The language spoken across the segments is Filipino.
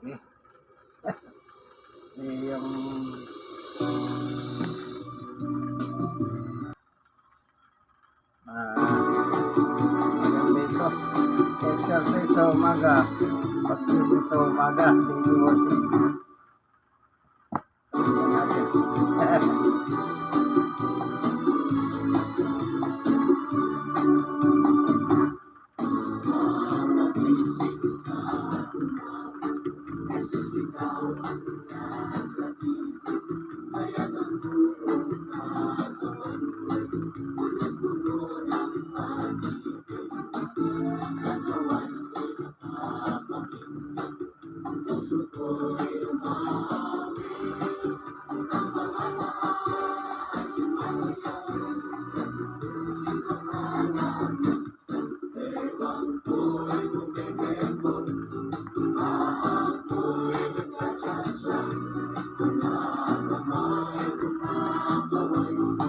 Sige. Yung maganda ito. Exercise sa umaga. Pag-isip sa umaga. Daily worship. Tingnan natin.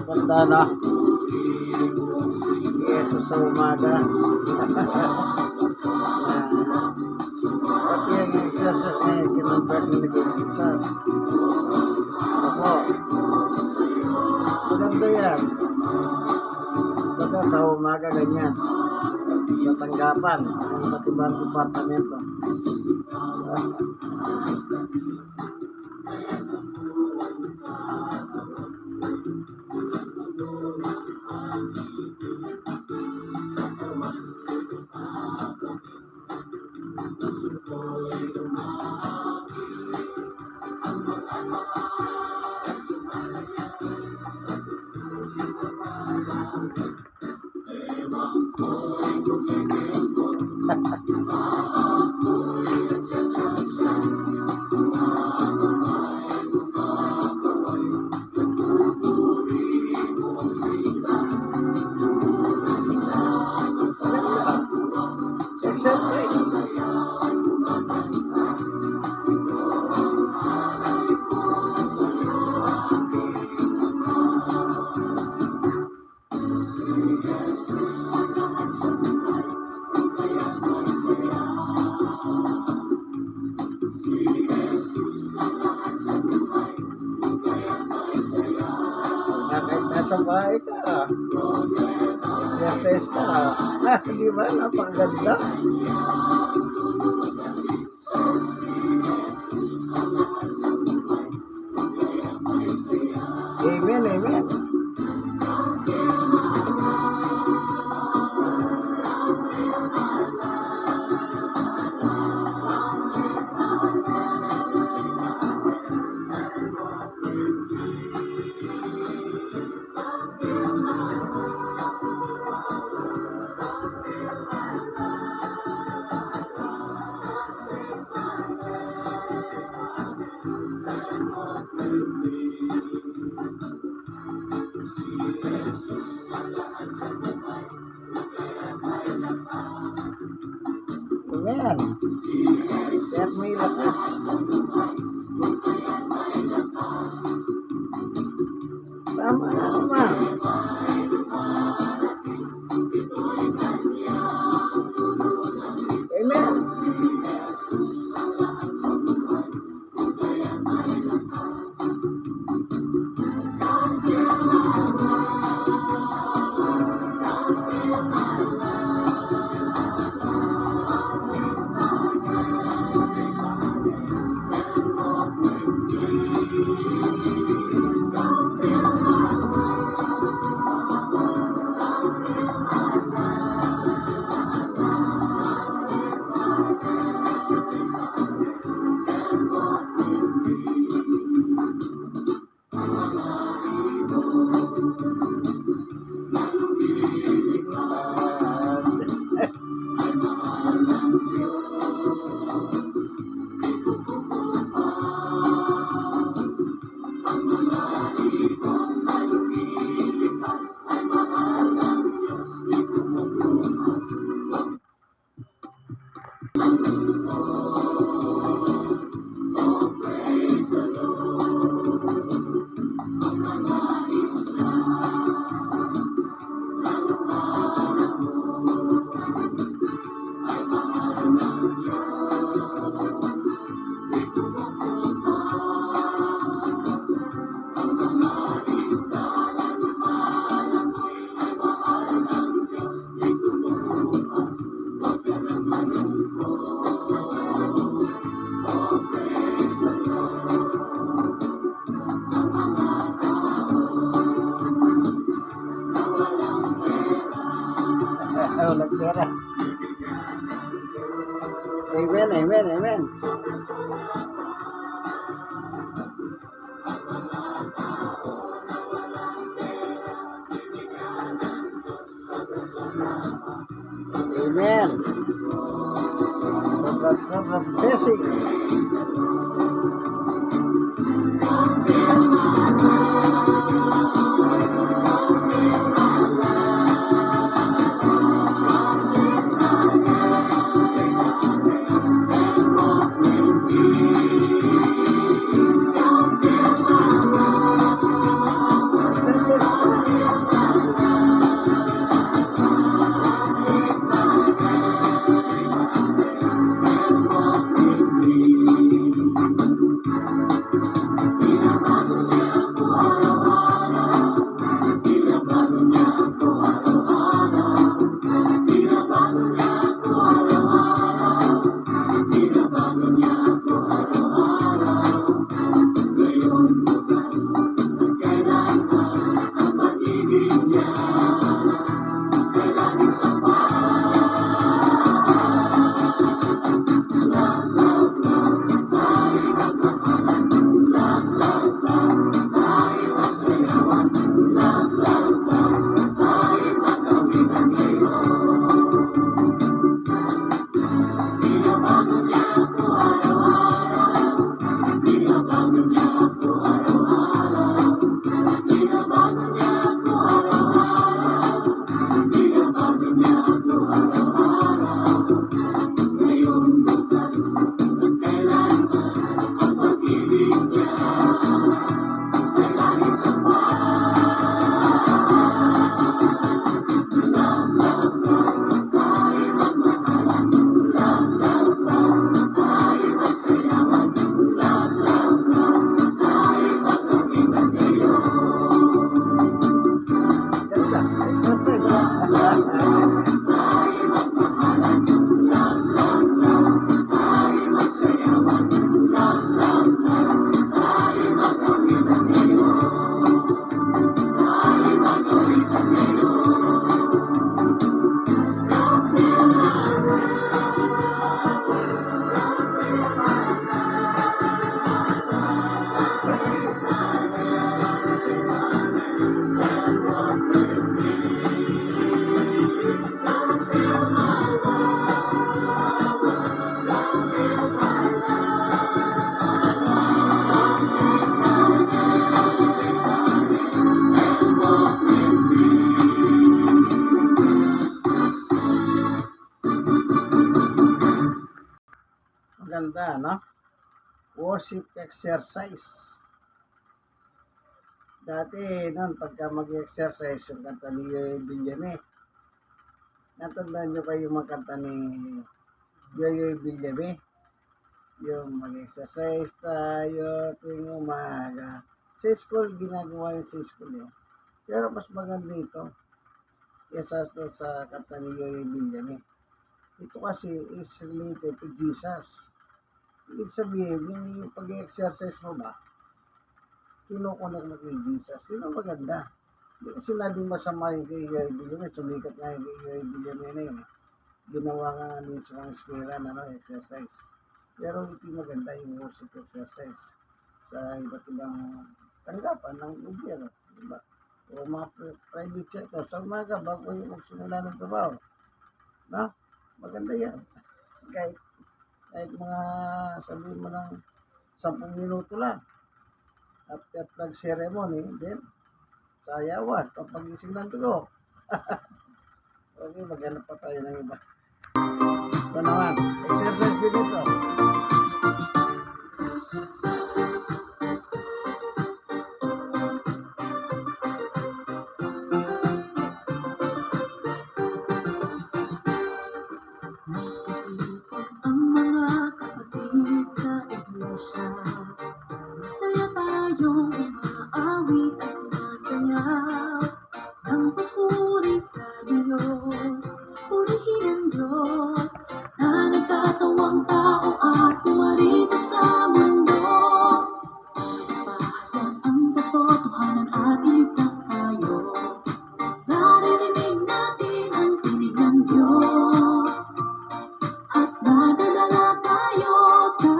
Ganda na. Si Jesus sa umaga. Pati yung exercise ngayon, kinonvert nila kay Jesus. Opo. Maganda yan. Baga sa umaga ganyan. Sa tanggapan, ang iba't ibang departamento. Exercise. Kahit nasa bahay ka, exercise ka. Di ba? Napakaganda. Amen, amen. Amen. Kaya't may lakas. Tama naman. Amen. Amen. Sobrang blessing. Maganda, no? Worship exercise. Dati, noon, pagka mag-exercise, yung kanta ni Benjamin, natandaan nyo kayo yung kanta ni Yoyoy Benjamin? Yung mag-exercise tayo tuwing umaga. Sa school, ginagawa yung sa school eh. Pero mas maganda ito kesa sa kanta ni Yoyoy Benjamin. Ito kasi is related to Jesus. Ibig sabihin, yung pag-exercise mo ba, kinukunik mo kay Jesus. Yun ang maganda. Hindi ko sinabing masama yung kay Yoyoy Benjamin. Sumikat nga yung kay Yoyoy Benjamin na yun. Ginawa nga namin sa mga eskwela na exercise. Pero ito maganda yung worship exercise sa iba't ibang tanggapan ng gobyerno. Diba? O mga private sector. Sa umaga, bago yung magsimula ng trabaho. No? Maganda yan. Kahit mga sabihin mo ng 10 minuto lang. After flag ceremony, then sayawan, papagising ng dugo. Okay, maghanap pa tayo ng iba. Ito naman, exercise din ito. Ang mga kapatid sa iglesia, masaya tayong umaawit at sumasayaw ng papuri sa Diyos. Purihin ang Diyos na nagkatawang tao at pumarito sa mundo. Pahayag ang katotohanan at iligtas tayo. Naririnig natin ang tinig ng Diyos at nadadala tayo sa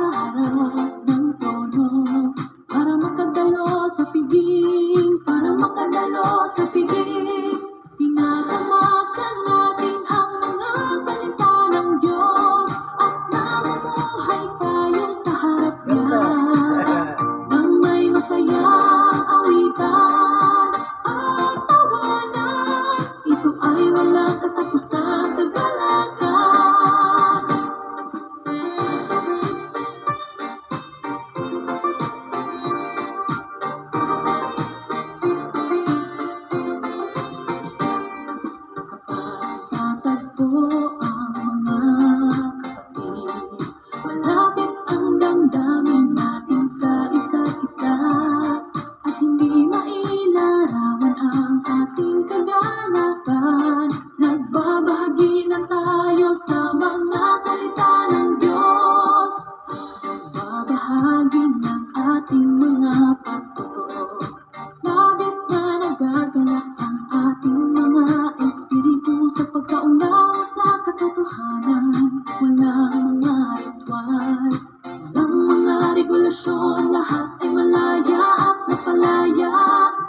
sitwasyon, lahat ay malaya at napalaya.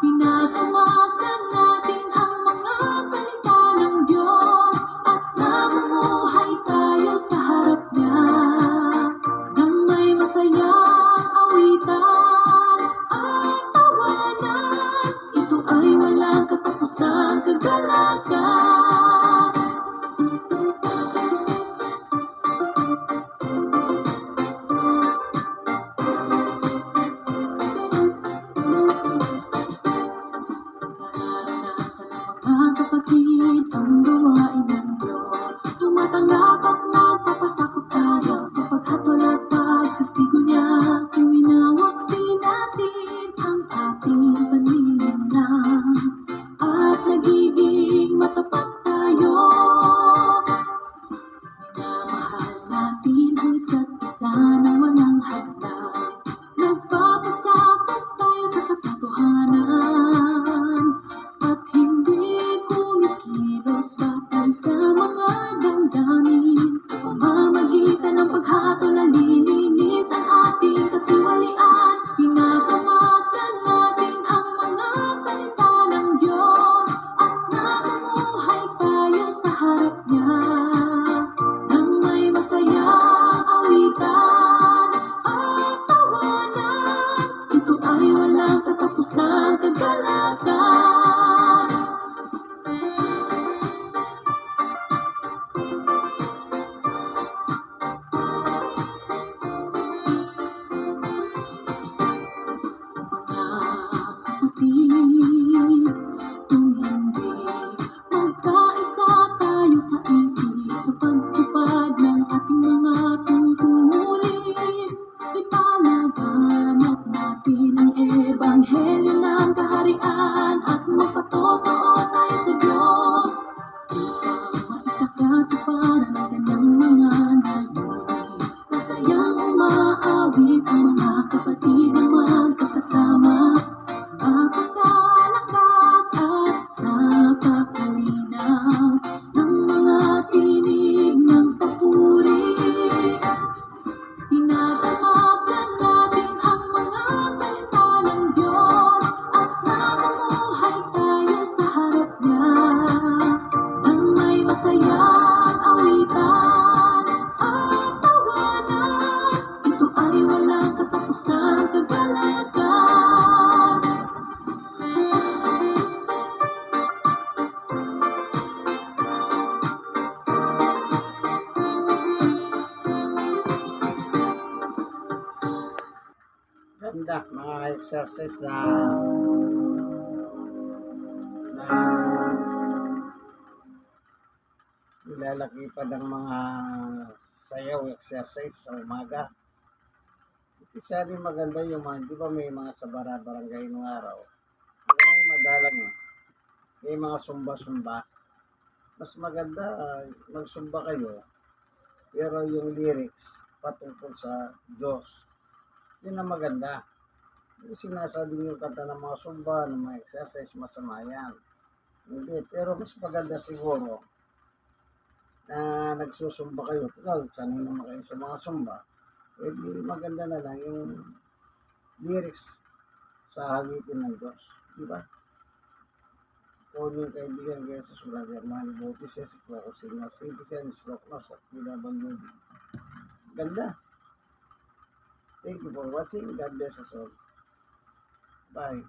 Pinatamasan natin ang mga salita ng Diyos at namumuhay tayo sa harap niya. Nang may masayang awitan at tawanan, ito ay walang katapusang kagalakan. Nararanasan ng mga kapatid ang gawain ng Diyos. Tumatanggap at nagpapasakop tayo sa paghatol at pagkastigo niya. Iwinawaksin natin ang ating panininang at nagiging matapat tayo. Minamahal natin ang isa't isa ng walang hadlang. Nagpapasakop tayo sa katotohanan at hindi kumikilos batay sa mga damdamin. Sa pamamagitan ng paghatol at lilinis ang ating katiwalian. Pinatamasan natin ang mga salita ng Diyos at namumuhay tayo sa harap niya. Nang may masayang awitan at tawanan, ito ay walang katapusang kagalakan. Kapatid, kung hindi magkaisa tayo sa isip sa pagtupad ng ating mga tungkulin, ipalaganap natin ang ebanghelyo ng kaharian at magpatotoo tayo sa Diyos upang maisakatuparan ang kanyang mga layunin. Masayang umaawit ang mga kapatid na magkakasama. Napakalakas at napakalinaw ng mga tinig ng papuri. Tinatamasan natin ang mga salita ng Diyos at namumuhay tayo sa harap niya. Nang may masayang awitan at tawanan, ito ay walang katapusang kagalakan. Ganda, mga exercise na nilalakipad ang mga sayaw exercise sa umaga. Ito siya rin maganda yung mga, di ba may mga sa barangay nung araw. May madalang may mga sumba-sumba. Mas maganda magsumba kayo, pero yung lyrics patungkol sa Diyos. Yun ang maganda. Yung sinasabi niyo kanta ng mga sumba, ng mga exercise, masama yan. Hindi, pero mas maganda siguro na nagsusumba kayo. Total, sanay naman kayo sa mga sumba. Eh di maganda na lang yung lyrics sa hawitin ng Diyos. Di ba? Kung yung kaibigan kaya sa Brother Manny Bautista, si Cloco Senior Citizen, Sloknos at PWD. Ganda. Thank you for watching. God bless us all. Bye.